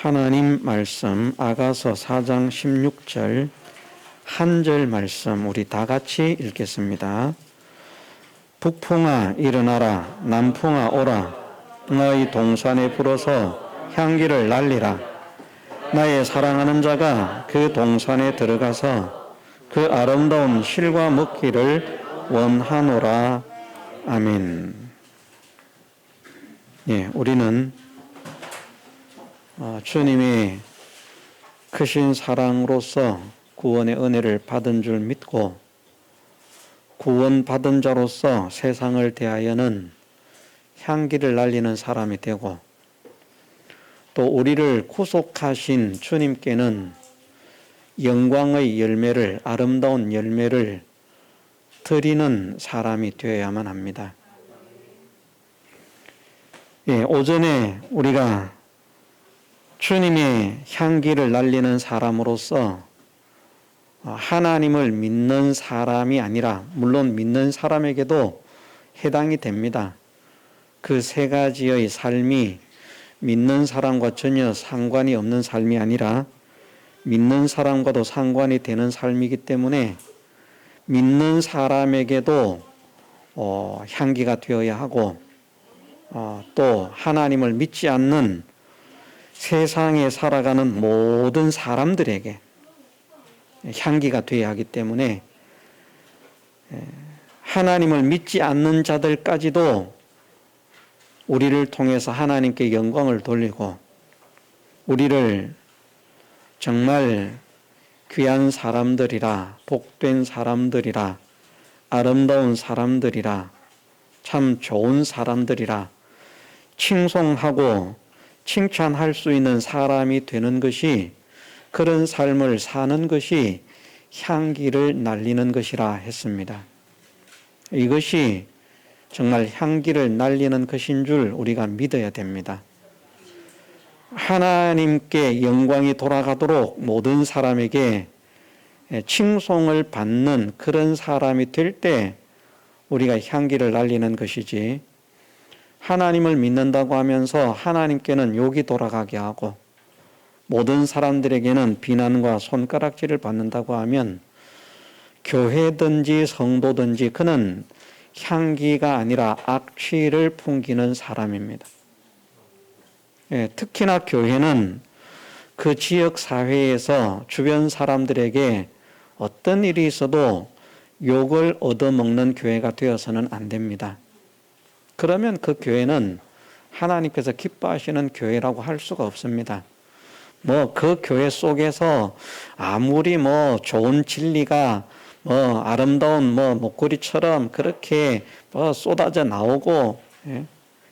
하나님 말씀 아가서 4장 16절 한 절 말씀 우리 다 같이 읽겠습니다. 북풍아 일어나라, 남풍아 오라. 너희 동산에 불어서 향기를 날리라. 나의 사랑하는 자가 그 동산에 들어가서 그 아름다운 실과 먹기를 원하노라. 아멘. 예, 우리는 주님이 크신 사랑으로서 구원의 은혜를 받은 줄 믿고 구원받은 자로서 세상을 대하여는 향기를 날리는 사람이 되고 또 우리를 구속하신 주님께는 영광의 열매를, 아름다운 열매를 드리는 사람이 되어야만 합니다. 예, 오전에 우리가 주님의 향기를 날리는 사람으로서 하나님을 믿는 사람이 아니라 물론 믿는 사람에게도 해당이 됩니다. 그 세 가지의 삶이 믿는 사람과 전혀 상관이 없는 삶이 아니라 믿는 사람과도 상관이 되는 삶이기 때문에 믿는 사람에게도 향기가 되어야 하고 또 하나님을 믿지 않는 세상에 살아가는 모든 사람들에게 향기가 되어야 하기 때문에 하나님을 믿지 않는 자들까지도 우리를 통해서 하나님께 영광을 돌리고 우리를 정말 귀한 사람들이라, 복된 사람들이라, 아름다운 사람들이라, 참 좋은 사람들이라 칭송하고 칭찬할 수 있는 사람이 되는 것이, 그런 삶을 사는 것이 향기를 날리는 것이라 했습니다. 이것이 정말 향기를 날리는 것인 줄 우리가 믿어야 됩니다. 하나님께 영광이 돌아가도록 모든 사람에게 칭송을 받는 그런 사람이 될 때 우리가 향기를 날리는 것이지, 하나님을 믿는다고 하면서 하나님께는 욕이 돌아가게 하고 모든 사람들에게는 비난과 손가락질을 받는다고 하면 교회든지 성도든지 그는 향기가 아니라 악취를 풍기는 사람입니다. 예, 특히나 교회는 그 지역 사회에서 주변 사람들에게 어떤 일이 있어도 욕을 얻어먹는 교회가 되어서는 안 됩니다. 그러면 그 교회는 하나님께서 기뻐하시는 교회라고 할 수가 없습니다. 그 교회 속에서 아무리 좋은 진리가 아름다운 목걸이처럼 그렇게 쏟아져 나오고,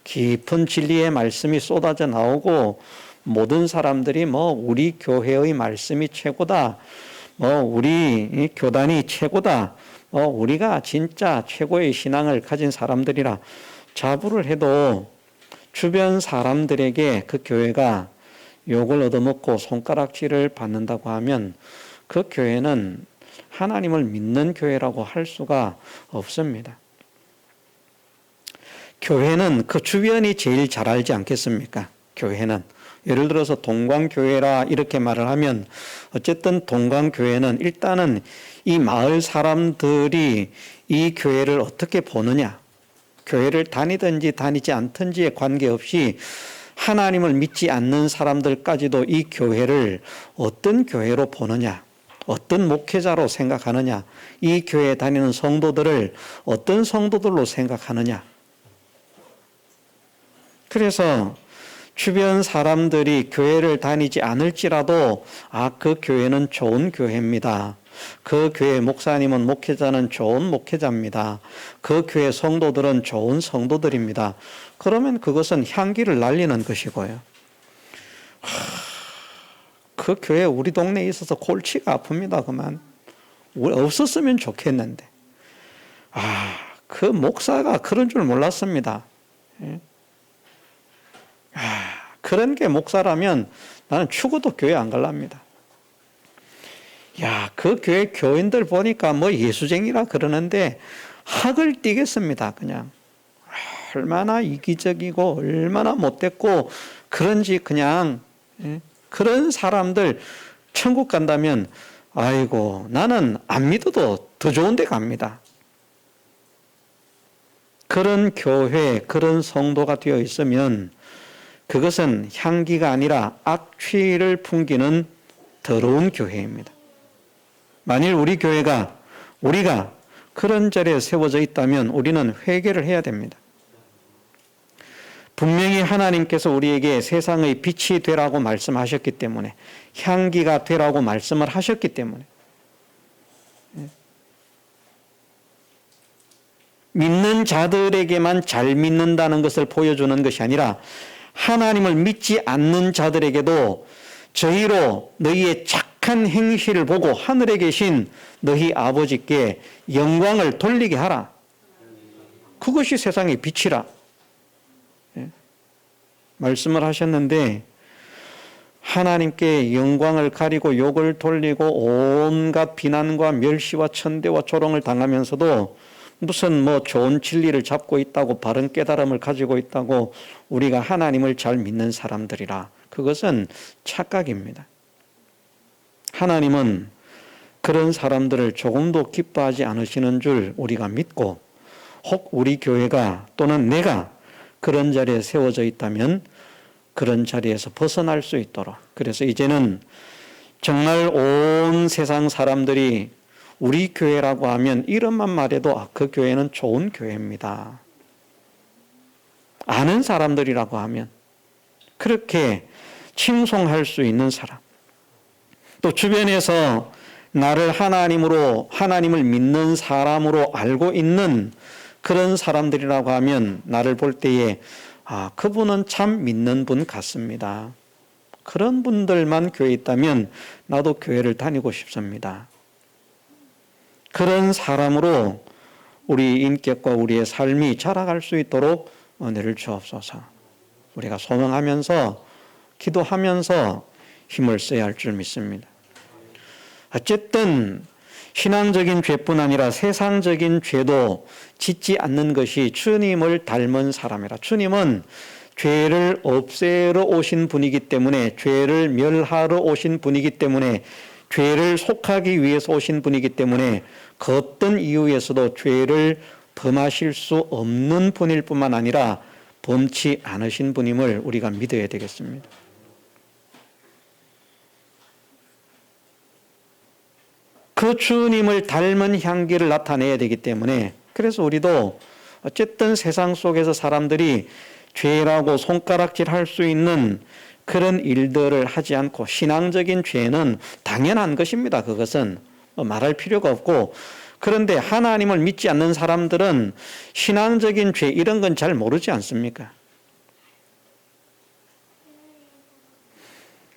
깊은 진리의 말씀이 쏟아져 나오고, 모든 사람들이 우리 교회의 말씀이 최고다, 우리 교단이 최고다, 우리가 진짜 최고의 신앙을 가진 사람들이라 자부를 해도 주변 사람들에게 그 교회가 욕을 얻어먹고 손가락질을 받는다고 하면 그 교회는 하나님을 믿는 교회라고 할 수가 없습니다. 교회는 그 주변이 제일 잘 알지 않겠습니까? 교회는 예를 들어서 동광교회라 이렇게 말을 하면 어쨌든 동광교회는 일단은 이 마을 사람들이 이 교회를 어떻게 보느냐, 교회를 다니든지 다니지 않든지에 관계없이 하나님을 믿지 않는 사람들까지도 이 교회를 어떤 교회로 보느냐, 어떤 목회자로 생각하느냐, 이 교회에 다니는 성도들을 어떤 성도들로 생각하느냐. 그래서 주변 사람들이 교회를 다니지 않을지라도 그 교회는 좋은 교회입니다. 그 교회 목사님은, 목회자는 좋은 목회자입니다. 그 교회 성도들은 좋은 성도들입니다. 그러면 그것은 향기를 날리는 것이고요. 그 교회 우리 동네에 있어서 골치가 아픕니다. 그만 없었으면 좋겠는데 그 목사가 그런 줄 몰랐습니다. 그런 게 목사라면 나는 죽어도 교회 안 갈랍니다. 그 교회 교인들 보니까 예수쟁이라 그러는데 학을 띠겠습니다. 그냥 얼마나 이기적이고 얼마나 못됐고 그런지 그냥 그런 사람들 천국 간다면 아이고 나는 안 믿어도 더 좋은 데 갑니다. 그런 교회, 그런 성도가 되어 있으면 그것은 향기가 아니라 악취를 풍기는 더러운 교회입니다. 만일 우리 교회가 우리가 그런 자리에 세워져 있다면 우리는 회개를 해야 됩니다. 분명히 하나님께서 우리에게 세상의 빛이 되라고 말씀하셨기 때문에, 향기가 되라고 말씀을 하셨기 때문에, 믿는 자들에게만 잘 믿는다는 것을 보여주는 것이 아니라 하나님을 믿지 않는 자들에게도 저희로 너희의 착한 행실을 보고 하늘에 계신 너희 아버지께 영광을 돌리게 하라. 그것이 세상의 빛이라 말씀을 하셨는데, 하나님께 영광을 가리고 욕을 돌리고 온갖 비난과 멸시와 천대와 조롱을 당하면서도 무슨 좋은 진리를 잡고 있다고, 바른 깨달음을 가지고 있다고 우리가 하나님을 잘 믿는 사람들이라, 그것은 착각입니다. 하나님은 그런 사람들을 조금도 기뻐하지 않으시는 줄 우리가 믿고, 혹 우리 교회가 또는 내가 그런 자리에 세워져 있다면 그런 자리에서 벗어날 수 있도록, 그래서 이제는 정말 온 세상 사람들이 우리 교회라고 하면 이름만 말해도 그 교회는 좋은 교회입니다. 아는 사람들이라고 하면 그렇게 칭송할 수 있는 사람, 또 주변에서 나를 하나님을 믿는 사람으로 알고 있는 그런 사람들이라고 하면 나를 볼 때에 그분은 참 믿는 분 같습니다. 그런 분들만 교회에 있다면 나도 교회를 다니고 싶습니다. 그런 사람으로 우리 인격과 우리의 삶이 자라갈 수 있도록 은혜를 주옵소서. 우리가 소망하면서 기도하면서 힘을 써야 할 줄 믿습니다. 어쨌든 신앙적인 죄뿐 아니라 세상적인 죄도 짓지 않는 것이 주님을 닮은 사람이라. 주님은 죄를 없애러 오신 분이기 때문에, 죄를 멸하러 오신 분이기 때문에, 죄를 속하기 위해서 오신 분이기 때문에 그 어떤 이유에서도 죄를 범하실 수 없는 분일 뿐만 아니라 범치 않으신 분임을 우리가 믿어야 되겠습니다. 그 주님을 닮은 향기를 나타내야 되기 때문에, 그래서 우리도 어쨌든 세상 속에서 사람들이 죄라고 손가락질할 수 있는 그런 일들을 하지 않고, 신앙적인 죄는 당연한 것입니다. 그것은 말할 필요가 없고, 그런데 하나님을 믿지 않는 사람들은 신앙적인 죄 이런 건 잘 모르지 않습니까?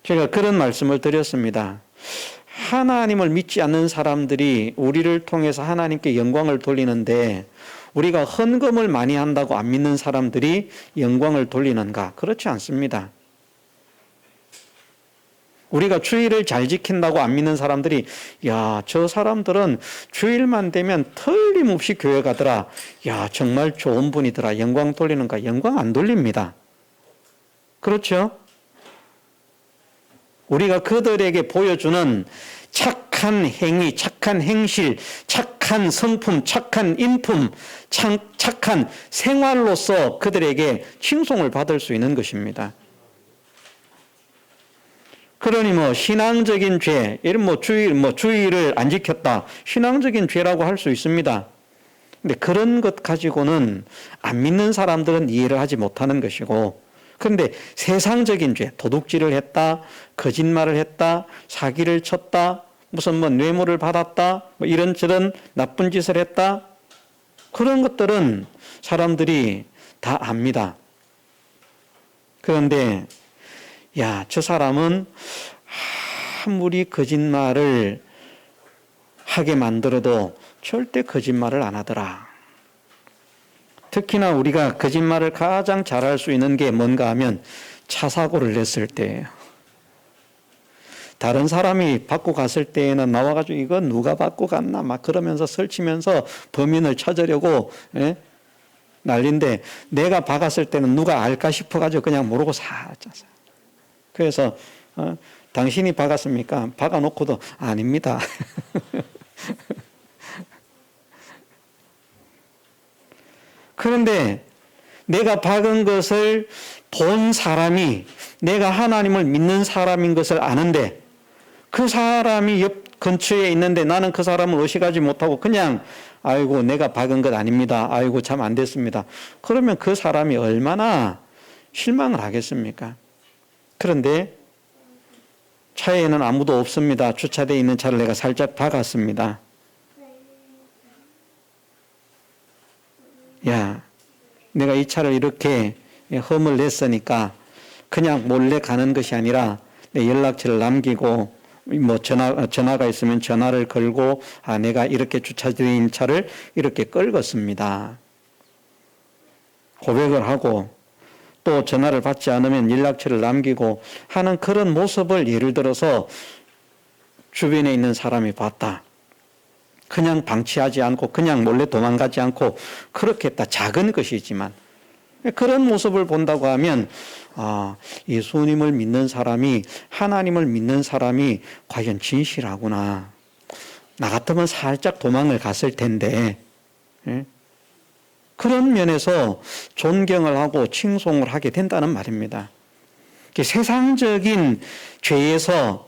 제가 그런 말씀을 드렸습니다. 하나님을 믿지 않는 사람들이 우리를 통해서 하나님께 영광을 돌리는데, 우리가 헌금을 많이 한다고 안 믿는 사람들이 영광을 돌리는가? 그렇지 않습니다. 우리가 주일을 잘 지킨다고 안 믿는 사람들이 저 사람들은 주일만 되면 틀림없이 교회 가더라. 정말 좋은 분이더라. 영광 돌리는가? 영광 안 돌립니다. 그렇죠? 우리가 그들에게 보여주는 착한 행위, 착한 행실, 착한 성품, 착한 인품, 착한 생활로서 그들에게 칭송을 받을 수 있는 것입니다. 그러니 신앙적인 죄, 이런 주의를 안 지켰다, 신앙적인 죄라고 할 수 있습니다. 근데 그런 것 가지고는 안 믿는 사람들은 이해를 하지 못하는 것이고, 그런데 세상적인 죄, 도둑질을 했다, 거짓말을 했다, 사기를 쳤다, 무슨 뇌물을 받았다, 이런저런 나쁜 짓을 했다, 그런 것들은 사람들이 다 압니다. 그런데 저 사람은 아무리 거짓말을 하게 만들어도 절대 거짓말을 안 하더라. 특히나 우리가 거짓말을 가장 잘할 수 있는 게 뭔가 하면 차 사고를 냈을 때예요. 다른 사람이 받고 갔을 때에는 나와가지고 이거 누가 받고 갔나 막 그러면서 설치면서 범인을 찾으려고 난리인데, 내가 박았을 때는 누가 알까 싶어가지고 그냥 모르고 샀잖아요. 그래서 당신이 박았습니까? 박아놓고도 아닙니다. 그런데 내가 박은 것을 본 사람이 내가 하나님을 믿는 사람인 것을 아는데 그 사람이 옆 근처에 있는데 나는 그 사람을 의식하지 못하고 그냥 아이고 내가 박은 것 아닙니다. 아이고 참 안 됐습니다. 그러면 그 사람이 얼마나 실망을 하겠습니까? 그런데 차에는 아무도 없습니다. 주차되어 있는 차를 내가 살짝 박았습니다. 야, 내가 이 차를 이렇게 험을 냈으니까 그냥 몰래 가는 것이 아니라 내 연락처를 남기고 뭐 전화가 있으면 전화를 걸고 내가 이렇게 주차되어 있는 차를 이렇게 끌었습니다. 고백을 하고 또 전화를 받지 않으면 연락처를 남기고 하는 그런 모습을 예를 들어서 주변에 있는 사람이 봤다. 그냥 방치하지 않고 그냥 몰래 도망가지 않고 그렇게 했다. 작은 것이지만 그런 모습을 본다고 하면 예수님을 믿는 사람이 하나님을 믿는 사람이 과연 진실하구나. 나 같으면 살짝 도망을 갔을 텐데 그런 면에서 존경을 하고 칭송을 하게 된다는 말입니다. 세상적인 죄에서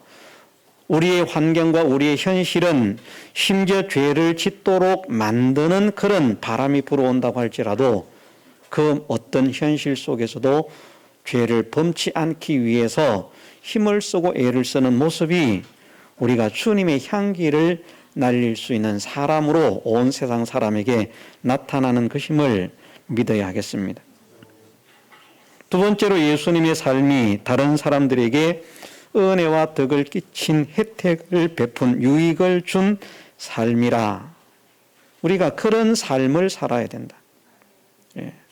우리의 환경과 우리의 현실은 심지어 죄를 짓도록 만드는 그런 바람이 불어온다고 할지라도 그 어떤 현실 속에서도 죄를 범치 않기 위해서 힘을 쓰고 애를 쓰는 모습이 우리가 주님의 향기를 날릴 수 있는 사람으로 온 세상 사람에게 나타나는 것임을 믿어야 하겠습니다. 두 번째로 예수님의 삶이 다른 사람들에게 은혜와 덕을 끼친 혜택을 베푼 유익을 준 삶이라. 우리가 그런 삶을 살아야 된다.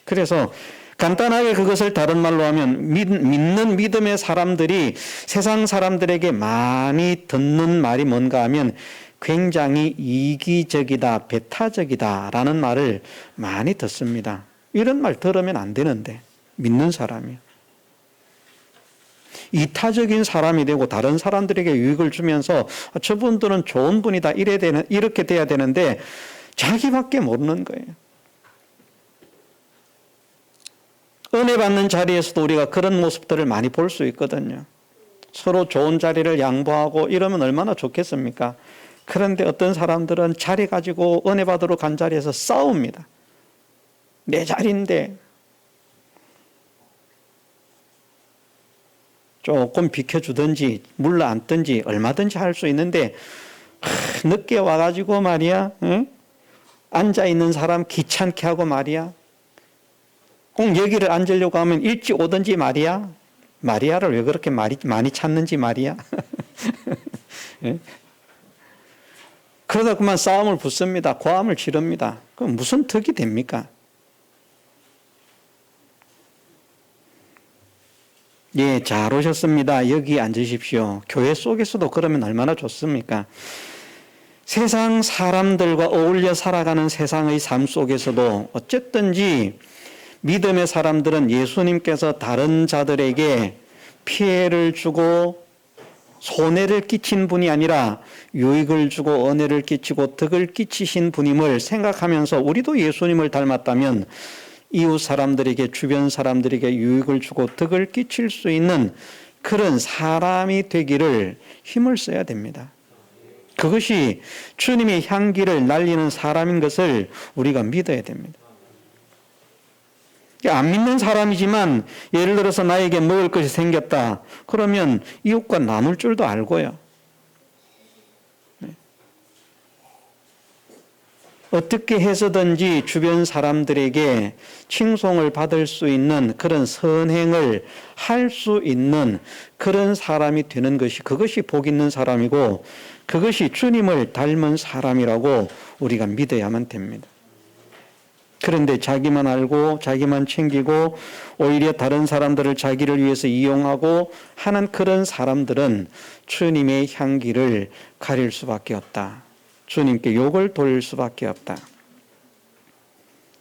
그래서 간단하게 그것을 다른 말로 하면 믿는 믿음의 사람들이 세상 사람들에게 많이 듣는 말이 뭔가 하면 굉장히 이기적이다, 배타적이다 라는 말을 많이 듣습니다. 이런 말 들으면 안 되는데 믿는 사람이요. 이타적인 사람이 되고 다른 사람들에게 유익을 주면서 저분들은 좋은 분이다 이렇게 돼야 되는데 자기밖에 모르는 거예요. 은혜 받는 자리에서도 우리가 그런 모습들을 많이 볼 수 있거든요. 서로 좋은 자리를 양보하고 이러면 얼마나 좋겠습니까? 그런데 어떤 사람들은 자리 가지고 은혜 받으러 간 자리에서 싸웁니다. 내 자리인데 조금 비켜주든지 물러앉든지 얼마든지 할 수 있는데 늦게 와가지고 말이야 앉아있는 사람 귀찮게 하고 말이야 꼭 여기를 앉으려고 하면 일찍 오든지 말이야 마리아를 왜 그렇게 많이 찾는지 말이야 그러다 그만 싸움을 붙습니다. 고함을 지릅니다. 그럼 무슨 덕이 됩니까? 예, 잘 오셨습니다. 여기 앉으십시오. 교회 속에서도 그러면 얼마나 좋습니까? 세상 사람들과 어울려 살아가는 세상의 삶 속에서도 어쨌든지 믿음의 사람들은 예수님께서 다른 자들에게 피해를 주고 손해를 끼친 분이 아니라 유익을 주고 은혜를 끼치고 덕을 끼치신 분임을 생각하면서 우리도 예수님을 닮았다면 이웃 사람들에게 주변 사람들에게 유익을 주고 덕을 끼칠 수 있는 그런 사람이 되기를 힘을 써야 됩니다. 그것이 주님의 향기를 날리는 사람인 것을 우리가 믿어야 됩니다. 안 믿는 사람이지만 예를 들어서 나에게 먹을 것이 생겼다. 그러면 이웃과 나눌 줄도 알고요. 어떻게 해서든지 주변 사람들에게 칭송을 받을 수 있는 그런 선행을 할 수 있는 그런 사람이 되는 것이 그것이 복 있는 사람이고 그것이 주님을 닮은 사람이라고 우리가 믿어야만 됩니다. 그런데 자기만 알고 자기만 챙기고 오히려 다른 사람들을 자기를 위해서 이용하고 하는 그런 사람들은 주님의 향기를 가릴 수밖에 없다. 주님께 욕을 돌릴 수밖에 없다.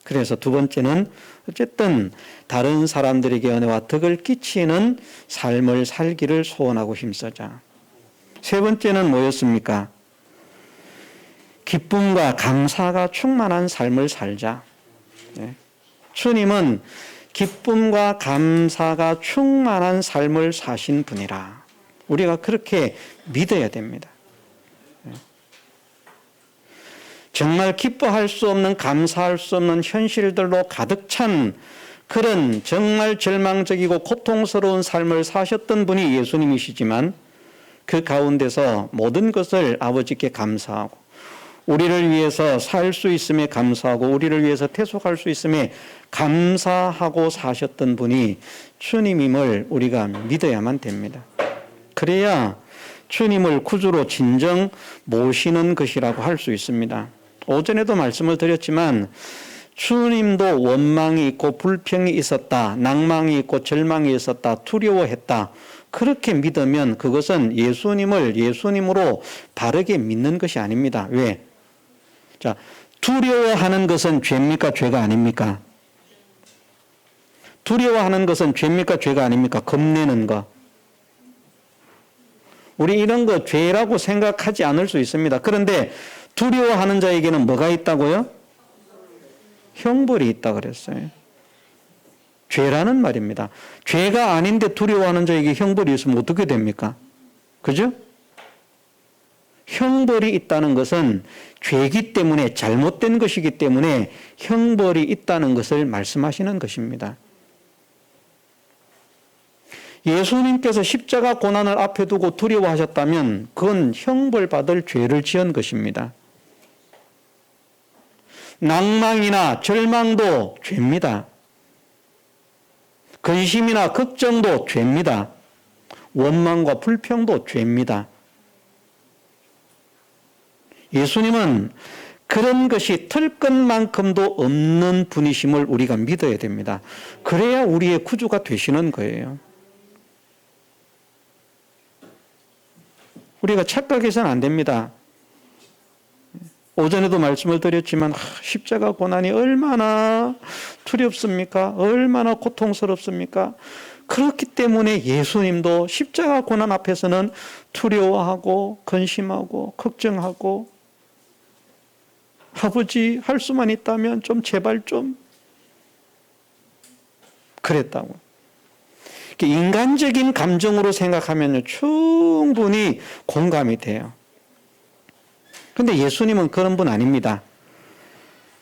그래서 두 번째는 어쨌든 다른 사람들에게 은혜와 덕을 끼치는 삶을 살기를 소원하고 힘쓰자. 세 번째는 뭐였습니까? 기쁨과 감사가 충만한 삶을 살자. 주님은 기쁨과 감사가 충만한 삶을 사신 분이라. 우리가 그렇게 믿어야 됩니다. 정말 기뻐할 수 없는, 감사할 수 없는 현실들로 가득 찬 그런 정말 절망적이고 고통스러운 삶을 사셨던 분이 예수님이시지만 그 가운데서 모든 것을 아버지께 감사하고 우리를 위해서 살 수 있음에 감사하고 우리를 위해서 태속할 수 있음에 감사하고 사셨던 분이 주님임을 우리가 믿어야만 됩니다. 그래야 주님을 구주로 진정 모시는 것이라고 할 수 있습니다. 오전에도 말씀을 드렸지만 주님도 원망이 있고 불평이 있었다, 낭망이 있고 절망이 있었다, 두려워했다. 그렇게 믿으면 그것은 예수님을 예수님으로 바르게 믿는 것이 아닙니다. 왜? 자, 두려워하는 것은 죄입니까? 죄가 아닙니까? 두려워하는 것은 죄입니까? 죄가 아닙니까? 겁내는 거. 우리 이런 거 죄라고 생각하지 않을 수 있습니다. 그런데 두려워하는 자에게는 뭐가 있다고요? 형벌이 있다 그랬어요. 죄라는 말입니다. 죄가 아닌데 두려워하는 자에게 형벌이 있으면 어떻게 됩니까? 그죠? 형벌이 있다는 것은 죄이기 때문에, 잘못된 것이기 때문에 형벌이 있다는 것을 말씀하시는 것입니다. 예수님께서 십자가 고난을 앞에 두고 두려워하셨다면 그건 형벌받을 죄를 지은 것입니다. 낭망이나 절망도 죄입니다. 근심이나 걱정도 죄입니다. 원망과 불평도 죄입니다. 예수님은 그런 것이 털 것만큼도 없는 분이심을 우리가 믿어야 됩니다. 그래야 우리의 구주가 되시는 거예요. 우리가 착각해서는 안 됩니다. 오전에도 말씀을 드렸지만 십자가 고난이 얼마나 두렵습니까? 얼마나 고통스럽습니까? 그렇기 때문에 예수님도 십자가 고난 앞에서는 두려워하고 근심하고 걱정하고 아버지 할 수만 있다면 좀 제발 좀 그랬다고. 인간적인 감정으로 생각하면 충분히 공감이 돼요. 그런데 예수님은 그런 분 아닙니다.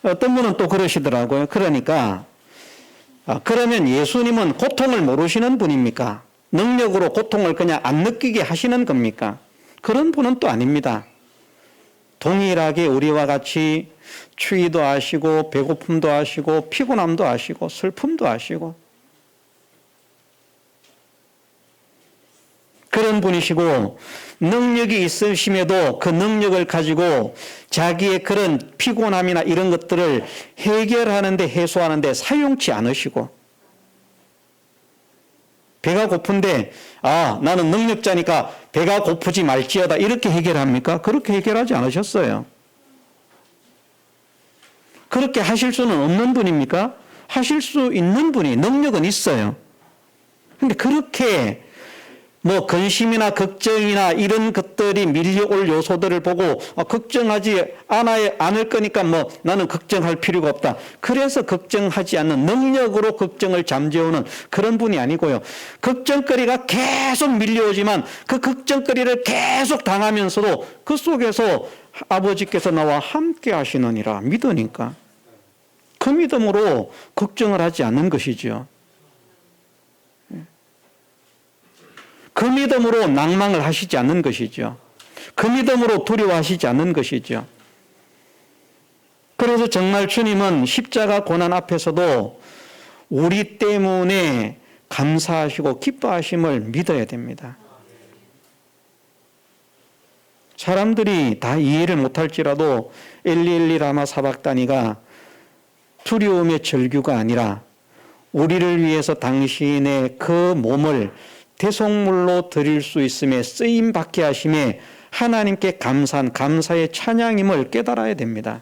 어떤 분은 또 그러시더라고요. 그러니까 그러면 예수님은 고통을 모르시는 분입니까? 능력으로 고통을 그냥 안 느끼게 하시는 겁니까? 그런 분은 또 아닙니다. 동일하게 우리와 같이 추위도 아시고 배고픔도 아시고 피곤함도 아시고 슬픔도 아시고 그런 분이시고 능력이 있으심에도 그 능력을 가지고 자기의 그런 피곤함이나 이런 것들을 해결하는데 해소하는데 사용치 않으시고 배가 고픈데 나는 능력자니까 배가 고프지 말지어다 이렇게 해결합니까? 그렇게 해결하지 않으셨어요. 그렇게 하실 수는 없는 분입니까? 하실 수 있는 분이 능력은 있어요. 그런데 그렇게 근심이나 걱정이나 이런 것들이 밀려올 요소들을 보고 걱정하지 않을 거니까 나는 걱정할 필요가 없다. 그래서 걱정하지 않는 능력으로 걱정을 잠재우는 그런 분이 아니고요. 걱정거리가 계속 밀려오지만 그 걱정거리를 계속 당하면서도 그 속에서 아버지께서 나와 함께 하시느니라 믿으니까 그 믿음으로 걱정을 하지 않는 것이죠. 그 믿음으로 낭망을 하시지 않는 것이죠. 그 믿음으로 두려워하시지 않는 것이죠. 그래서 정말 주님은 십자가 고난 앞에서도 우리 때문에 감사하시고 기뻐하심을 믿어야 됩니다. 사람들이 다 이해를 못할지라도 엘리 라마 사박다니가 두려움의 절규가 아니라 우리를 위해서 당신의 그 몸을 대속물로 드릴 수 있음에 쓰임받게 하심에 하나님께 감사한 감사의 찬양임을 깨달아야 됩니다.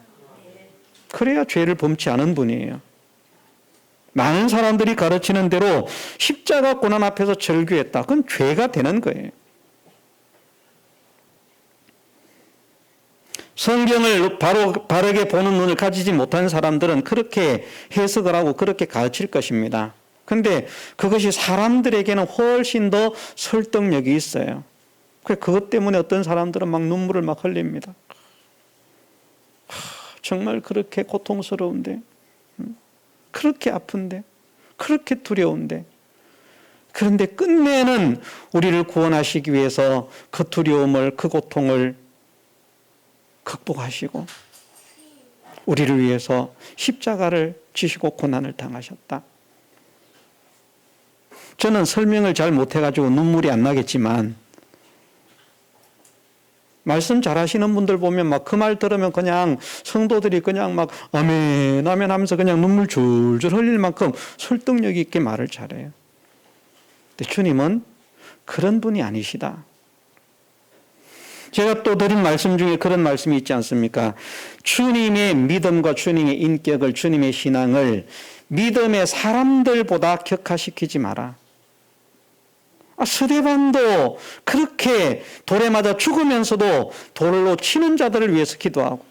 그래야 죄를 범치 않은 분이에요. 많은 사람들이 가르치는 대로 십자가 고난 앞에서 절규했다. 그건 죄가 되는 거예요. 성경을 바르게 보는 눈을 가지지 못한 사람들은 그렇게 해석을 하고 그렇게 가르칠 것입니다. 그런데 그것이 사람들에게는 훨씬 더 설득력이 있어요. 그것 때문에 어떤 사람들은 막 눈물을 막 흘립니다. 정말 그렇게 고통스러운데, 그렇게 아픈데, 그렇게 두려운데, 그런데 끝내는 우리를 구원하시기 위해서 그 두려움을, 그 고통을 극복하시고 우리를 위해서 십자가를 지시고 고난을 당하셨다. 저는 설명을 잘 못해가지고 눈물이 안 나겠지만 말씀 잘하시는 분들 보면 막 그 말 들으면 그냥 성도들이 그냥 막 아멘 아멘 하면서 그냥 눈물 줄줄 흘릴 만큼 설득력 있게 말을 잘해요. 근데 주님은 그런 분이 아니시다. 제가 또 드린 말씀 중에 그런 말씀이 있지 않습니까? 주님의 믿음과 주님의 인격을, 주님의 신앙을 믿음의 사람들보다 격화시키지 마라. 스데반도 그렇게 돌에 맞아 죽으면서도 돌로 치는 자들을 위해서 기도하고,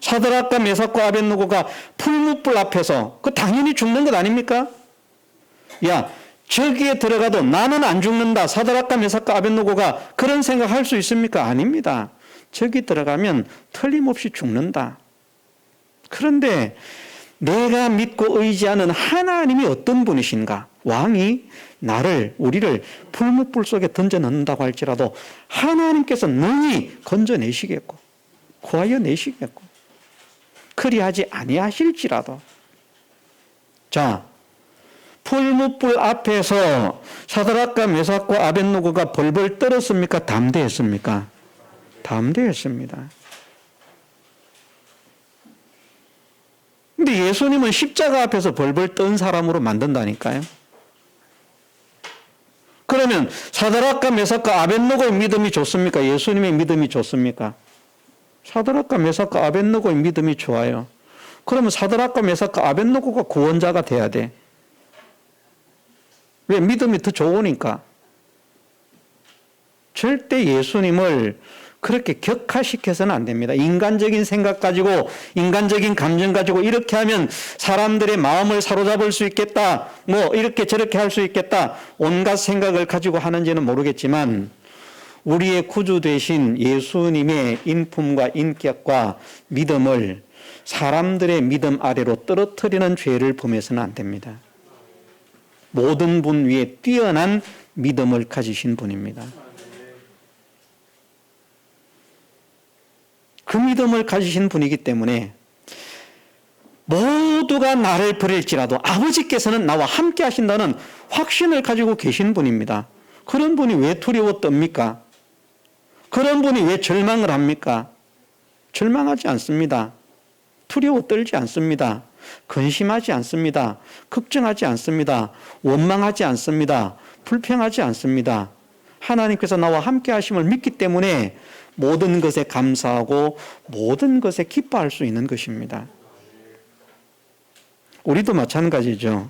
사드락과 메삭과 아벳느고가 풀무불 앞에서 그 당연히 죽는 것 아닙니까? 야, 저기에 들어가도 나는 안 죽는다. 사드락과 메삭과 아벳느고가 그런 생각할 수 있습니까? 아닙니다. 저기 들어가면 틀림없이 죽는다. 그런데 내가 믿고 의지하는 하나님이 어떤 분이신가? 왕이 우리를 풀무불 속에 던져 넣는다고 할지라도 하나님께서 능히 건져내시겠고 구하여 내시겠고 그리하지 아니하실지라도, 자, 풀무불 앞에서 사드락과 메삭과 아벳느고가 벌벌 떨었습니까? 담대했습니까? 담대했습니다. 근데 예수님은 십자가 앞에서 벌벌 떤 사람으로 만든다니까요. 그러면 사드락과 메삭과 아벳느고의 믿음이 좋습니까? 예수님의 믿음이 좋습니까? 사드락과 메삭과 아벳느고의 믿음이 좋아요. 그러면 사드락과 메삭과 아벳느고가 구원자가 돼야 돼. 왜? 믿음이 더 좋으니까. 절대 예수님을 그렇게 격화시켜서는 안 됩니다. 인간적인 생각 가지고, 인간적인 감정 가지고 이렇게 하면 사람들의 마음을 사로잡을 수 있겠다, 이렇게 저렇게 할 수 있겠다, 온갖 생각을 가지고 하는지는 모르겠지만 우리의 구주 되신 예수님의 인품과 인격과 믿음을 사람들의 믿음 아래로 떨어뜨리는 죄를 범해서는 안 됩니다. 모든 분 위에 뛰어난 믿음을 가지신 분입니다. 그 믿음을 가지신 분이기 때문에 모두가 나를 버릴지라도 아버지께서는 나와 함께 하신다는 확신을 가지고 계신 분입니다. 그런 분이 왜 두려워 떱니까? 그런 분이 왜 절망을 합니까? 절망하지 않습니다. 두려워 떨지 않습니다. 근심하지 않습니다. 걱정하지 않습니다. 원망하지 않습니다. 불평하지 않습니다. 하나님께서 나와 함께 하심을 믿기 때문에 모든 것에 감사하고 모든 것에 기뻐할 수 있는 것입니다. 우리도 마찬가지죠.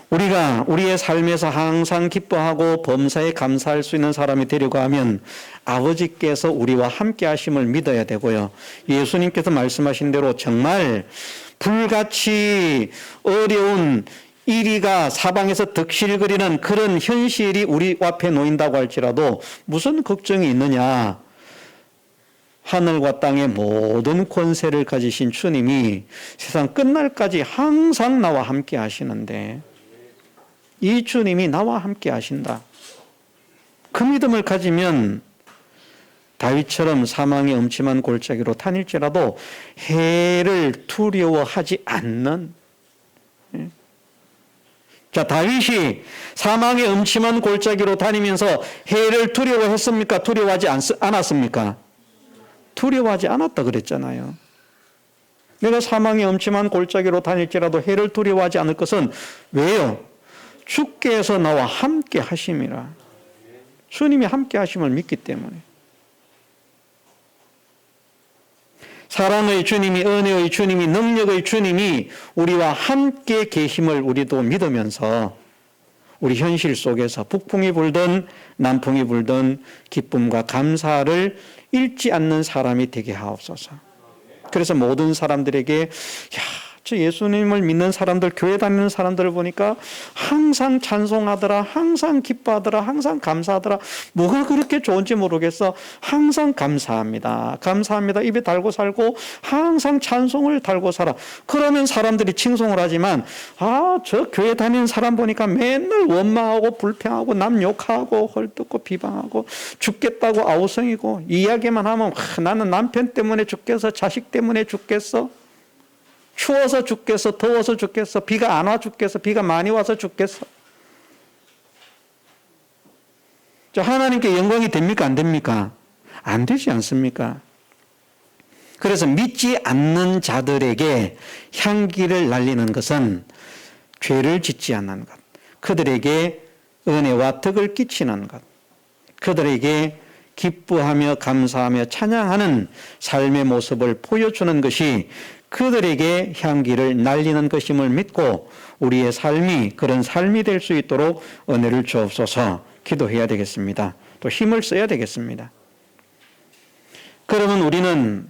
우리가 우리의 삶에서 항상 기뻐하고 범사에 감사할 수 있는 사람이 되려고 하면 아버지께서 우리와 함께 하심을 믿어야 되고요. 예수님께서 말씀하신 대로 정말 불같이 어려운 이리가 사방에서 득실거리는 그런 현실이 우리 앞에 놓인다고 할지라도 무슨 걱정이 있느냐? 하늘과 땅의 모든 권세를 가지신 주님이 세상 끝날까지 항상 나와 함께 하시는데 이 주님이 나와 함께 하신다. 그 믿음을 가지면 다윗처럼 사망의 음침한 골짜기로 다닐지라도 해를 두려워하지 않는, 자, 다윗이 사망의 음침한 골짜기로 다니면서 해를 두려워했습니까? 두려워하지 않았습니까? 두려워하지 않았다 그랬잖아요. 내가 사망의 음침한 골짜기로 다닐지라도 해를 두려워하지 않을 것은 왜요? 주께서 나와 함께 하심이라. 주님이 함께 하심을 믿기 때문에. 사랑의 주님이, 은혜의 주님이, 능력의 주님이 우리와 함께 계심을 우리도 믿으면서 우리 현실 속에서 북풍이 불든 남풍이 불든 기쁨과 감사를 잃지 않는 사람이 되게 하옵소서. 그래서 모든 사람들에게 저 예수님을 믿는 사람들, 교회 다니는 사람들을 보니까 항상 찬송하더라, 항상 기뻐하더라, 항상 감사하더라. 뭐가 그렇게 좋은지 모르겠어. 항상 감사합니다. 감사합니다. 입에 달고 살고 항상 찬송을 달고 살아. 그러면 사람들이 칭송을 하지만 저 교회 다니는 사람 보니까 맨날 원망하고 불평하고 남 욕하고 헐뜯고 비방하고 죽겠다고 아우성이고 이야기만 하면 나는 남편 때문에 죽겠어, 자식 때문에 죽겠어, 추워서 죽겠어, 더워서 죽겠어, 비가 안 와 죽겠어, 비가 많이 와서 죽겠어. 하나님께 영광이 됩니까? 안 됩니까? 안 되지 않습니까? 그래서 믿지 않는 자들에게 향기를 날리는 것은 죄를 짓지 않는 것, 그들에게 은혜와 덕을 끼치는 것, 그들에게 기뻐하며 감사하며 찬양하는 삶의 모습을 보여주는 것이 그들에게 향기를 날리는 것임을 믿고 우리의 삶이 그런 삶이 될 수 있도록 은혜를 주옵소서. 기도해야 되겠습니다. 또 힘을 써야 되겠습니다. 그러면 우리는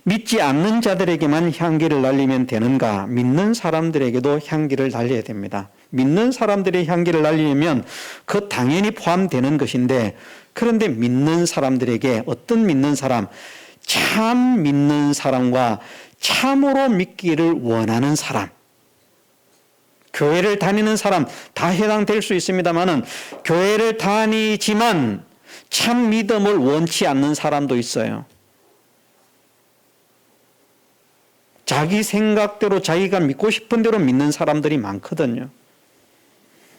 믿지 않는 자들에게만 향기를 날리면 되는가? 믿는 사람들에게도 향기를 날려야 됩니다. 믿는 사람들의 향기를 날리려면 그 당연히 포함되는 것인데, 그런데 믿는 사람들에게, 어떤 믿는 사람? 참 믿는 사람과 참으로 믿기를 원하는 사람, 교회를 다니는 사람 다 해당될 수 있습니다만은 교회를 다니지만 참 믿음을 원치 않는 사람도 있어요. 자기 생각대로 자기가 믿고 싶은 대로 믿는 사람들이 많거든요.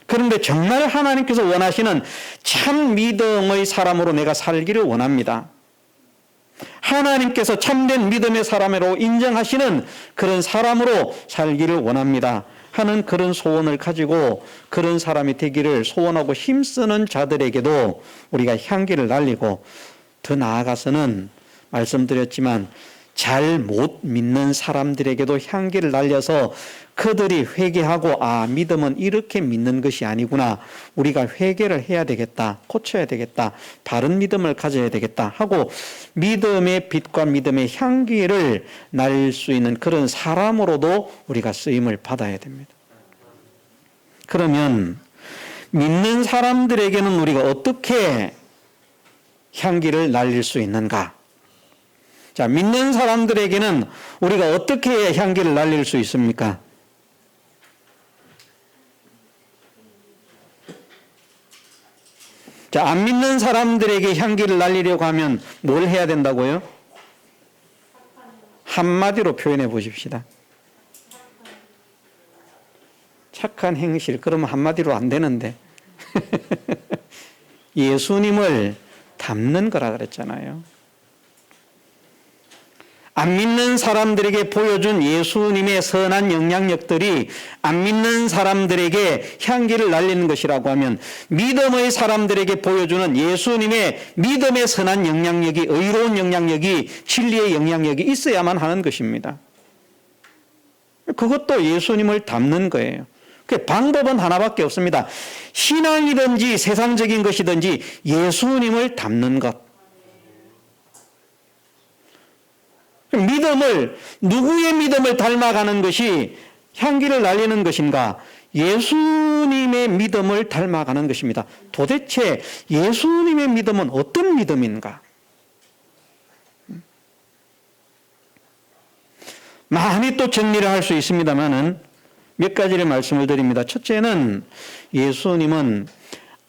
그런데 정말 하나님께서 원하시는 참 믿음의 사람으로 내가 살기를 원합니다. 하나님께서 참된 믿음의 사람으로 인정하시는 그런 사람으로 살기를 원합니다 하는 그런 소원을 가지고 그런 사람이 되기를 소원하고 힘쓰는 자들에게도 우리가 향기를 날리고, 더 나아가서는 말씀드렸지만 잘 못 믿는 사람들에게도 향기를 날려서 그들이 회개하고 믿음은 이렇게 믿는 것이 아니구나, 우리가 회개를 해야 되겠다, 고쳐야 되겠다, 바른 믿음을 가져야 되겠다 하고 믿음의 빛과 믿음의 향기를 날릴 수 있는 그런 사람으로도 우리가 쓰임을 받아야 됩니다. 그러면 믿는 사람들에게는 우리가 어떻게 향기를 날릴 수 있는가? 자, 믿는 사람들에게는 우리가 어떻게 해야 향기를 날릴 수 있습니까? 자, 안 믿는 사람들에게 향기를 날리려고 하면 뭘 해야 된다고요? 한마디로 표현해 보십시다. 착한 행실. 그러면 한마디로 안 되는데. 예수님을 닮는 거라 그랬잖아요. 안 믿는 사람들에게 보여준 예수님의 선한 영향력들이 안 믿는 사람들에게 향기를 날리는 것이라고 하면, 믿음의 사람들에게 보여주는 예수님의 믿음의 선한 영향력이, 의로운 영향력이, 진리의 영향력이 있어야만 하는 것입니다. 그것도 예수님을 닮는 거예요. 그 방법은 하나밖에 없습니다. 신앙이든지 세상적인 것이든지 예수님을 닮는 것. 믿음을, 누구의 믿음을 닮아가는 것이 향기를 날리는 것인가? 예수님의 믿음을 닮아가는 것입니다. 도대체 예수님의 믿음은 어떤 믿음인가? 많이 또 정리를 할 수 있습니다만은 몇 가지를 말씀을 드립니다. 첫째는 예수님은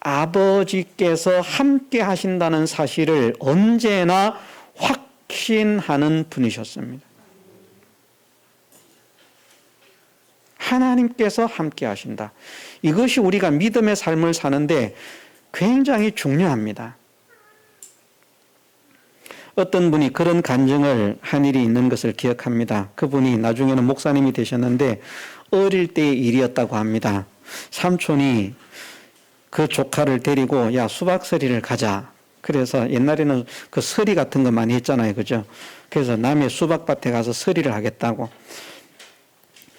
아버지께서 함께 하신다는 사실을 언제나 확신하는 분이셨습니다. 하나님께서 함께 하신다. 이것이 우리가 믿음의 삶을 사는데 굉장히 중요합니다. 어떤 분이 그런 간증을 한 일이 있는 것을 기억합니다. 그분이 나중에는 목사님이 되셨는데 어릴 때의 일이었다고 합니다. 삼촌이 그 조카를 데리고 야, 수박서리를 가자. 그래서 옛날에는 그 서리 같은 거 많이 했잖아요. 그죠? 그래서 남의 수박밭에 가서 서리를 하겠다고.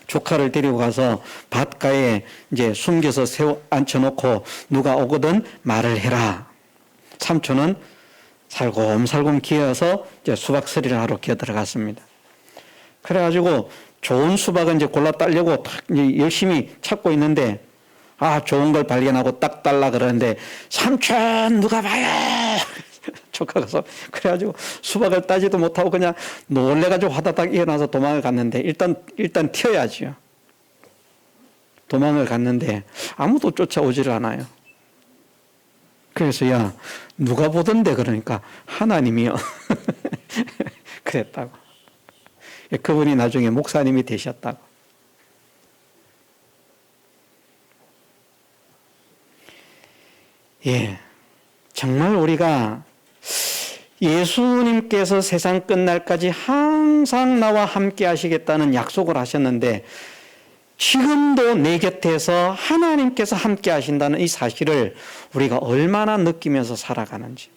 조카를 데리고 가서 밭가에 이제 숨겨서 앉혀놓고 누가 오거든 말을 해라. 삼촌은 살곰살곰 기어서 이제 수박 서리를 하러 기어 들어갔습니다. 그래가지고 좋은 수박은 이제 골라 따려고 이제 열심히 찾고 있는데, 좋은 걸 발견하고 딱 달라 그러는데, 삼촌 누가 봐요. 조카가 그래가지고 수박을 따지도 못하고 그냥 놀래가지고 화다닥 일어나서 도망을 갔는데, 일단 튀어야지요. 도망을 갔는데 아무도 쫓아오지를 않아요. 그래서 야 누가 보던데 그러니까 하나님이요. 그랬다고. 그분이 나중에 목사님이 되셨다고. 예, 정말 우리가 예수님께서 세상 끝날까지 항상 나와 함께 하시겠다는 약속을 하셨는데, 지금도 내 곁에서 하나님께서 함께 하신다는 이 사실을 우리가 얼마나 느끼면서 살아가는지.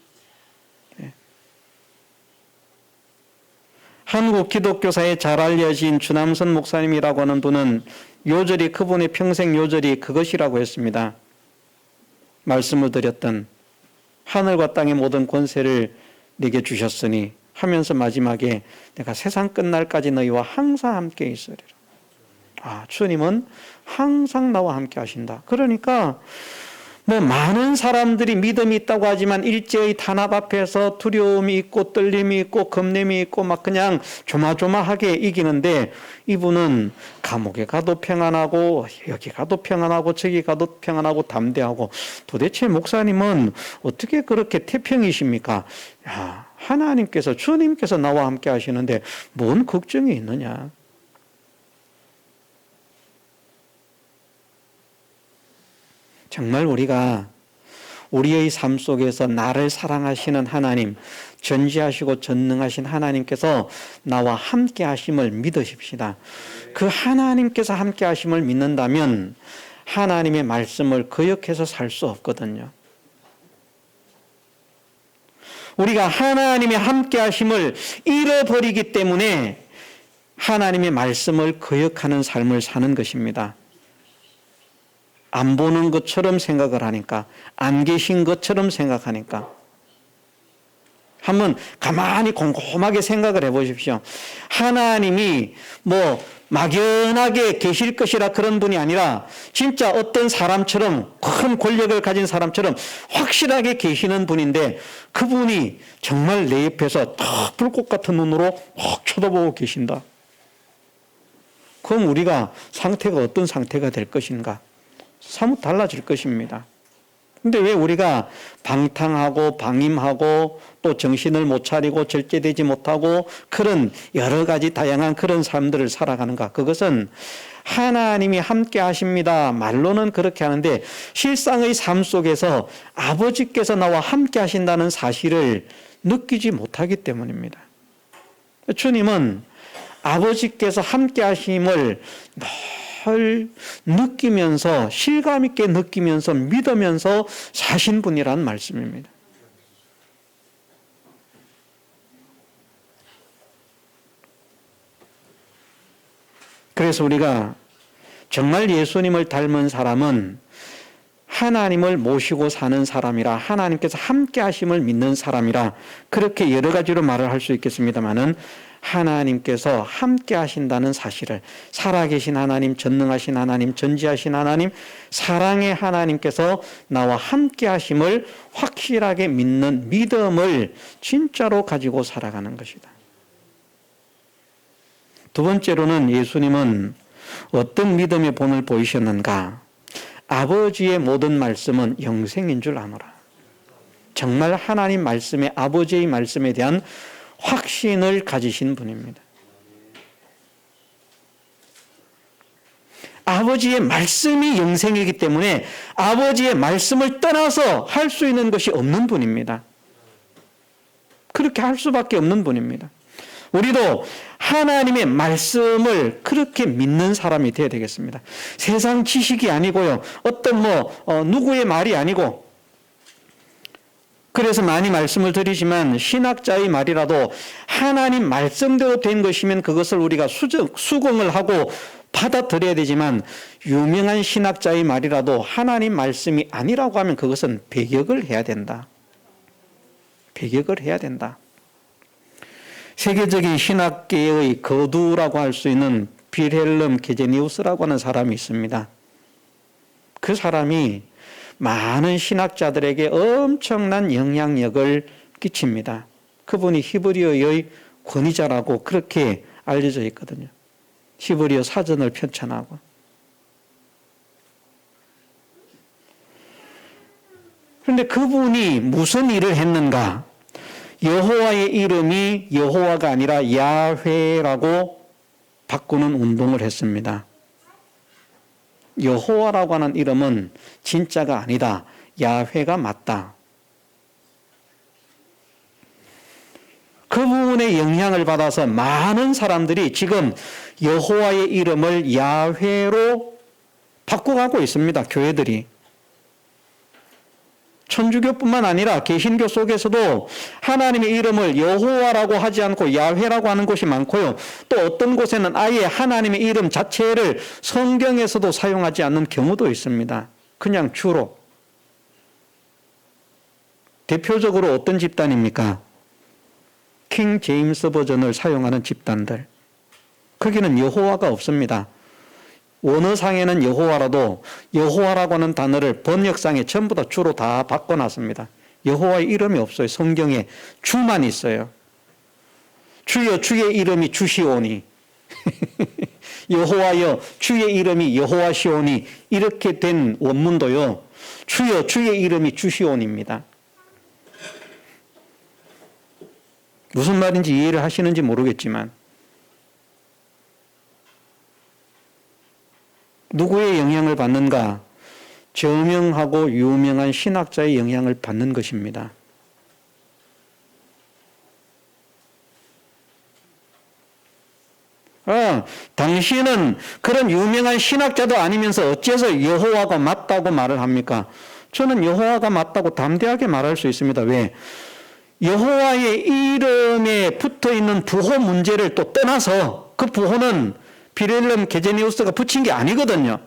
한국 기독교사에 잘 알려진 주남선 목사님이라고 하는 분은 요절이, 그분의 평생 요절이 그것이라고 했습니다. 말씀을 드렸던 하늘과 땅의 모든 권세를 내게 주셨으니 하면서 마지막에 내가 세상 끝날까지 너희와 항상 함께 있으리라. 주님은 항상 나와 함께 하신다. 그러니까 많은 사람들이 믿음이 있다고 하지만 일제의 탄압 앞에서 두려움이 있고 떨림이 있고 겁냄이 있고 막 그냥 조마조마하게 이기는데, 이분은 감옥에 가도 평안하고 여기 가도 평안하고 저기 가도 평안하고 담대하고, 도대체 목사님은 어떻게 그렇게 태평이십니까? 하나님께서, 주님께서 나와 함께 하시는데 뭔 걱정이 있느냐. 정말 우리가 우리의 삶 속에서 나를 사랑하시는 하나님, 전지하시고 전능하신 하나님께서 나와 함께 하심을 믿으십시다. 그 하나님께서 함께 하심을 믿는다면 하나님의 말씀을 거역해서 살 수 없거든요. 우리가 하나님의 함께 하심을 잃어버리기 때문에 하나님의 말씀을 거역하는 삶을 사는 것입니다. 안 보는 것처럼 생각을 하니까, 안 계신 것처럼 생각하니까. 한번 가만히 곰곰하게 생각을 해보십시오. 하나님이 막연하게 계실 것이라 그런 분이 아니라 진짜 어떤 사람처럼, 큰 권력을 가진 사람처럼 확실하게 계시는 분인데, 그분이 정말 내 옆에서 딱 불꽃 같은 눈으로 확 쳐다보고 계신다. 그럼 우리가 상태가 어떤 상태가 될 것인가? 사뭇 달라질 것입니다. 근데 왜 우리가 방탕하고 방임하고 또 정신을 못 차리고 절제되지 못하고 그런 여러 가지 다양한 그런 삶들을 살아가는가? 그것은 하나님이 함께 하십니다. 말로는 그렇게 하는데 실상의 삶 속에서 아버지께서 나와 함께 하신다는 사실을 느끼지 못하기 때문입니다. 주님은 아버지께서 함께 하심을 늘 느끼면서, 실감 있게 느끼면서 믿으면서 사신 분이라는 말씀입니다. 그래서 우리가 정말 예수님을 닮은 사람은 하나님을 모시고 사는 사람이라, 하나님께서 함께 하심을 믿는 사람이라, 그렇게 여러 가지로 말을 할 수 있겠습니다만은 하나님께서 함께 하신다는 사실을, 살아계신 하나님, 전능하신 하나님, 전지하신 하나님, 사랑의 하나님께서 나와 함께 하심을 확실하게 믿는 믿음을 진짜로 가지고 살아가는 것이다. 두 번째로는 예수님은 어떤 믿음의 본을 보이셨는가? 아버지의 모든 말씀은 영생인 줄 아노라. 정말 하나님 말씀에, 아버지의 말씀에 대한 확신을 가지신 분입니다. 아버지의 말씀이 영생이기 때문에 아버지의 말씀을 떠나서 할 수 있는 것이 없는 분입니다. 그렇게 할 수밖에 없는 분입니다. 우리도 하나님의 말씀을 그렇게 믿는 사람이 되어야 되겠습니다. 세상 지식이 아니고요, 어떤 누구의 말이 아니고, 그래서 많이 말씀을 드리지만 신학자의 말이라도 하나님 말씀대로 된 것이면 그것을 우리가 수긍을 하고 받아들여야 되지만 유명한 신학자의 말이라도 하나님 말씀이 아니라고 하면 그것은 배격을 해야 된다. 배격을 해야 된다. 세계적인 신학계의 거두라고 할 수 있는 빌헬름 게제니우스라고 하는 사람이 있습니다. 그 사람이 많은 신학자들에게 엄청난 영향력을 끼칩니다. 그분이 히브리어의 권위자라고 그렇게 알려져 있거든요. 히브리어 사전을 편찬하고. 그런데 그분이 무슨 일을 했는가? 여호와의 이름이 여호와가 아니라 야훼라고 바꾸는 운동을 했습니다. 여호와라고 하는 이름은 진짜가 아니다. 야훼가 맞다. 그 부분에 영향을 받아서 많은 사람들이 지금 여호와의 이름을 야훼로 바꿔가고 있습니다. 교회들이. 천주교뿐만 아니라 개신교 속에서도 하나님의 이름을 여호와라고 하지 않고 야훼라고 하는 곳이 많고요. 또 어떤 곳에는 아예 하나님의 이름 자체를 성경에서도 사용하지 않는 경우도 있습니다. 그냥 주로. 대표적으로 어떤 집단입니까? 킹 제임스 버전을 사용하는 집단들. 거기는 여호와가 없습니다. 원어상에는 여호와라도 여호와라고 하는 단어를 번역상에 전부 다 주로 다 바꿔놨습니다. 여호와의 이름이 없어요. 성경에 주만 있어요. 주여 주의 이름이 주시오니 여호와여 주의 이름이 여호와시오니 이렇게 된 원문도요. 주여 주의 이름이 주시오니입니다. 무슨 말인지 이해를 하시는지 모르겠지만 누구의 영향을 받는가? 저명하고 유명한 신학자의 영향을 받는 것입니다. 당신은 그런 유명한 신학자도 아니면서 어째서 여호와가 맞다고 말을 합니까? 저는 여호와가 맞다고 담대하게 말할 수 있습니다. 왜? 여호와의 이름에 붙어있는 부호 문제를 또 떠나서 그 부호는 빌헬름 게제니우스가 붙인 게 아니거든요.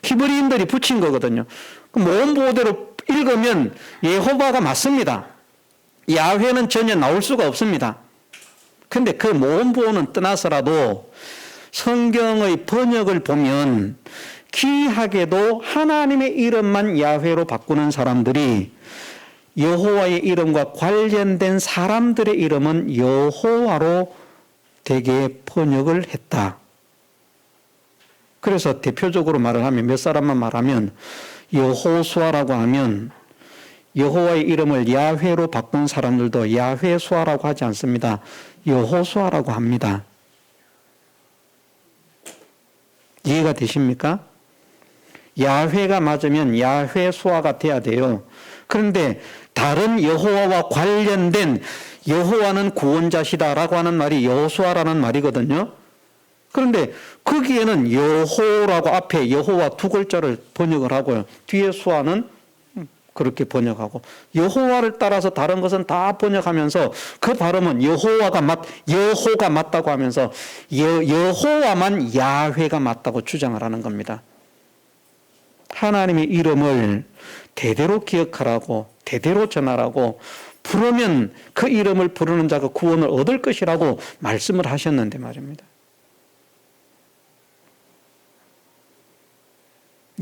히브리인들이 붙인 거거든요. 모음 보호대로 읽으면 여호와가 맞습니다. 야훼는 전혀 나올 수가 없습니다. 그런데 그 모음 보호는 떠나서라도 성경의 번역을 보면 기이하게도 하나님의 이름만 야훼로 바꾸는 사람들이 여호와의 이름과 관련된 사람들의 이름은 여호와로 되게 번역을 했다. 그래서 대표적으로 말을 하면 몇 사람만 말하면 여호수아라고 하면 여호와의 이름을 야훼로 바꾼 사람들도 야훼수아라고 하지 않습니다. 여호수아라고 합니다. 이해가 되십니까? 야훼가 맞으면 야훼수아가 돼야 돼요. 그런데 다른 여호와와 관련된 여호와는 구원자시다라고 하는 말이 여호수아라는 말이거든요. 그런데 거기에는 여호라고 앞에 여호와 두 글자를 번역을 하고요. 뒤에 수아는 그렇게 번역하고 여호와를 따라서 다른 것은 다 번역하면서 그 발음은 여호가 맞다고 하면서 여호와만 야훼가 맞다고 주장을 하는 겁니다. 하나님의 이름을 대대로 기억하라고 대대로 전하라고 부르면 그 이름을 부르는 자가 구원을 얻을 것이라고 말씀을 하셨는데 말입니다.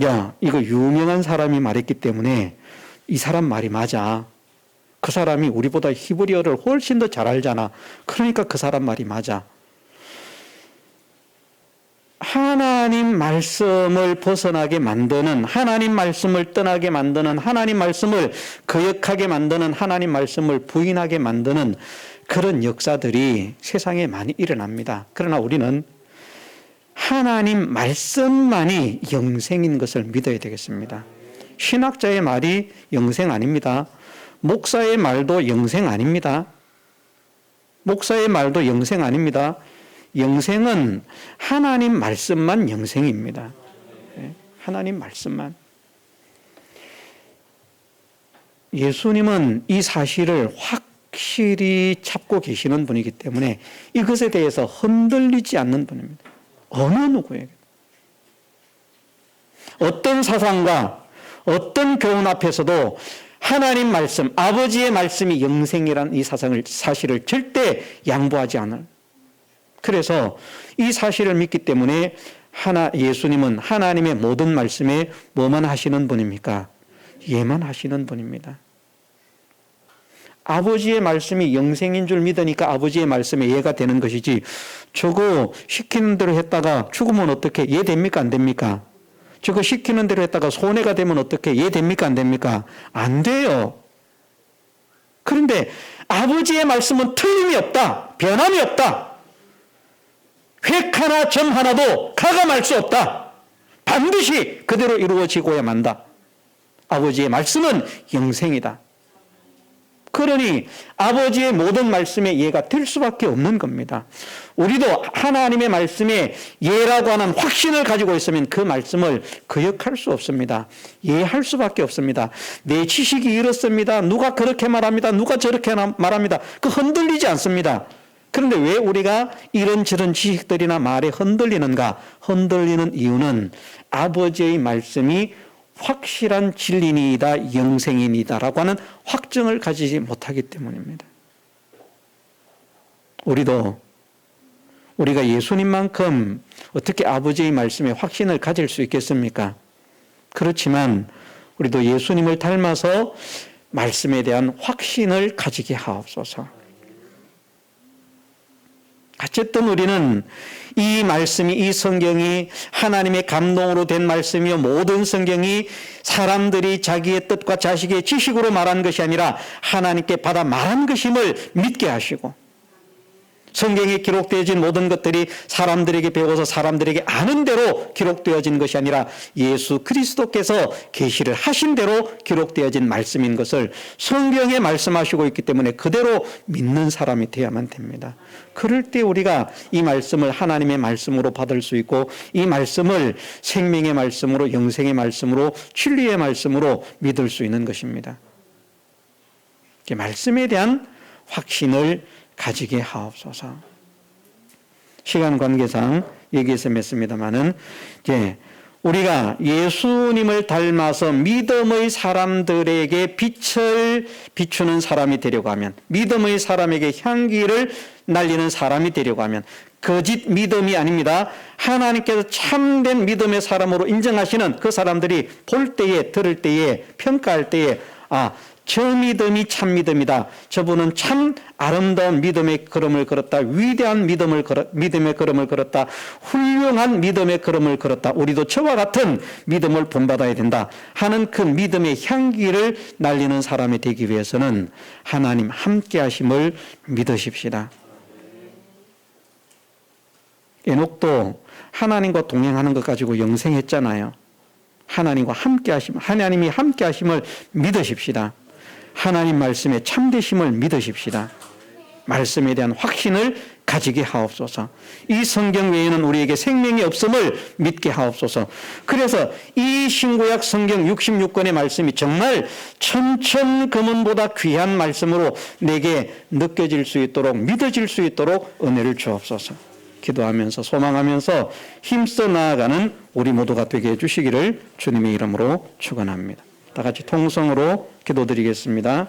야, 이거 유명한 사람이 말했기 때문에 이 사람 말이 맞아. 그 사람이 우리보다 히브리어를 훨씬 더 잘 알잖아. 그러니까 그 사람 말이 맞아. 하나님 말씀을 벗어나게 만드는, 하나님 말씀을 떠나게 만드는, 하나님 말씀을 거역하게 만드는, 하나님 말씀을 부인하게 만드는 그런 역사들이 세상에 많이 일어납니다. 그러나 우리는 하나님 말씀만이 영생인 것을 믿어야 되겠습니다. 신학자의 말이 영생 아닙니다. 목사의 말도 영생 아닙니다. 목사의 말도 영생 아닙니다. 영생은 하나님 말씀만 영생입니다. 하나님 말씀만. 예수님은 이 사실을 확실히 잡고 계시는 분이기 때문에 이것에 대해서 흔들리지 않는 분입니다. 어느 누구에게. 어떤 사상과 어떤 교훈 앞에서도 하나님 말씀, 아버지의 말씀이 영생이라는 이 사실을 절대 양보하지 않을. 그래서 이 사실을 믿기 때문에 예수님은 하나님의 모든 말씀에 뭐만 하시는 분입니까? 예만 하시는 분입니다. 아버지의 말씀이 영생인 줄 믿으니까 아버지의 말씀에 예가 되는 것이지, 저거 시키는 대로 했다가 죽으면 어떻게 예 됩니까? 안 됩니까? 저거 시키는 대로 했다가 손해가 되면 어떻게 예 됩니까? 안 됩니까? 안 돼요. 그런데 아버지의 말씀은 틀림이 없다. 변함이 없다. 획 하나 점 하나도 가감할 수 없다. 반드시 그대로 이루어지고야 만다. 아버지의 말씀은 영생이다. 그러니 아버지의 모든 말씀에 예가 될 수밖에 없는 겁니다. 우리도 하나님의 말씀에 예라고 하는 확신을 가지고 있으면 그 말씀을 거역할 수 없습니다. 예할 수밖에 없습니다. 내 지식이 이렇습니다. 누가 그렇게 말합니다. 누가 저렇게 말합니다. 그 흔들리지 않습니다. 그런데 왜 우리가 이런저런 지식들이나 말에 흔들리는가? 흔들리는 이유는 아버지의 말씀이 확실한 진리이다, 영생이다라고 하는 확증을 가지지 못하기 때문입니다. 우리가 예수님만큼 어떻게 아버지의 말씀에 확신을 가질 수 있겠습니까? 그렇지만 우리도 예수님을 닮아서 말씀에 대한 확신을 가지게 하옵소서. 어쨌든 우리는 이 말씀이, 이 성경이 하나님의 감동으로 된 말씀이요, 모든 성경이 사람들이 자기의 뜻과 자식의 지식으로 말한 것이 아니라 하나님께 받아 말한 것임을 믿게 하시고, 성경에 기록되어진 모든 것들이 사람들에게 배워서 사람들에게 아는 대로 기록되어진 것이 아니라 예수 그리스도께서 계시를 하신 대로 기록되어진 말씀인 것을 성경에 말씀하시고 있기 때문에 그대로 믿는 사람이 되어야만 됩니다. 그럴 때 우리가 이 말씀을 하나님의 말씀으로 받을 수 있고, 이 말씀을 생명의 말씀으로, 영생의 말씀으로, 진리의 말씀으로 믿을 수 있는 것입니다. 말씀에 대한 확신을 가지게 하옵소서. 시간 관계상 얘기해서 맺습니다마는, 우리가 예수님을 닮아서 믿음의 사람들에게 빛을 비추는 사람이 되려고 하면, 믿음의 사람에게 향기를 날리는 사람이 되려고 하면, 거짓 믿음이 아닙니다. 하나님께서 참된 믿음의 사람으로 인정하시는 그 사람들이 볼 때에, 들을 때에, 평가할 때에, 저 믿음이 참 믿음이다. 저분은 참 아름다운 믿음의 걸음을 걸었다. 위대한 믿음의 걸음을 걸었다. 훌륭한 믿음의 걸음을 걸었다. 우리도 저와 같은 믿음을 본받아야 된다 하는 그 믿음의 향기를 날리는 사람이 되기 위해서는 하나님 함께 하심을 믿으십시다. 에녹도 하나님과 동행하는 것 가지고 영생했잖아요. 하나님과 함께 하심, 하나님이 함께 하심을 믿으십시다. 하나님 말씀의 참되심을 믿으십시다. 말씀에 대한 확신을 가지게 하옵소서. 이 성경 외에는 우리에게 생명이 없음을 믿게 하옵소서. 그래서 이 신구약 성경 66권의 말씀이 정말 천천금은보다 귀한 말씀으로 내게 느껴질 수 있도록, 믿어질 수 있도록 은혜를 주옵소서. 기도하면서 소망하면서 힘써 나아가는 우리 모두가 되게 해주시기를 주님의 이름으로 축원합니다. 다 같이 통성으로 기도드리겠습니다.